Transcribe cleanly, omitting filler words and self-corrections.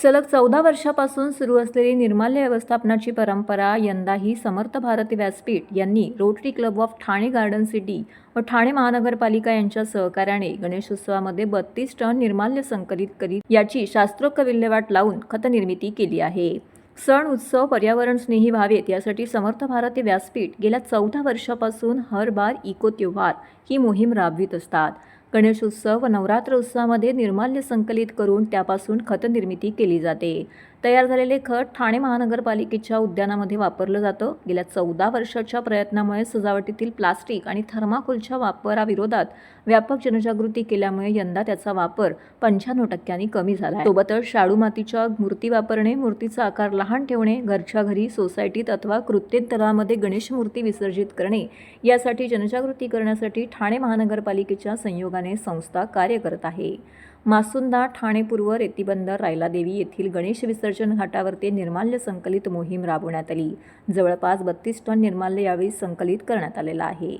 सलग 14 वर्षापासून सुरू असलेली निर्माल्य व्यवस्थापनाची परंपरा यंदाही समर्थ भारती व्यासपीठ यांनी rotary club of Thane garden city व ठाणे महानगरपालिका यांच्या सहकार्याने गणेशोत्सवामध्ये 32 टन निर्माल्य संकलित करीत याची शास्त्रोक्त विल्हेवाट लावून खतनिर्मिती केली आहे। सण उत्सव पर्यावरण स्नेही व्हावेत यासाठी समर्थ भारती व्यासपीठ गेल्या 14 वर्षापासून हर बार इको त्योहार ही मोहीम राबवित असतात। गणेशोत्सव व नवरात्र उत्सवामध्ये निर्माल्य संकलित करून त्यापासून खत निर्मिती केली जाते। तयार झालेले खत ठाणे महानगरपालिकेच्या उद्यानामध्ये वापरलं जातं। गेल्या 14 वर्षाच्या प्रयत्नामुळे सजावटीतील प्लास्टिक आणि थर्माकोलच्या वापराविरोधात व्यापक जनजागृती केल्यामुळे यंदा त्याचा वापर 95% कमी झाला आहे। सोबतच शाडू मातीच्या मूर्ती वापरणे, मूर्तीचा आकार लहान ठेवणे, घरच्या घरी, सोसायटीत अथवा कृत्रिम तलावामध्ये गणेश मूर्ती विसर्जित करणे यासाठी जनजागृती करण्यासाठी ठाणे महानगरपालिकेच्या संयोगाने संस्था कार्य करत आहे। मासुंदा, ठाणे पूर्व, रेतीबंदर, रायलादेवी येथील गणेश विसर्जन घाटावरती निर्माल्य संकलित मोहीम राबवण्यात आली। जवळपास 32 टन निर्माल्य यावेळी संकलित करण्यात आलेलं आहे।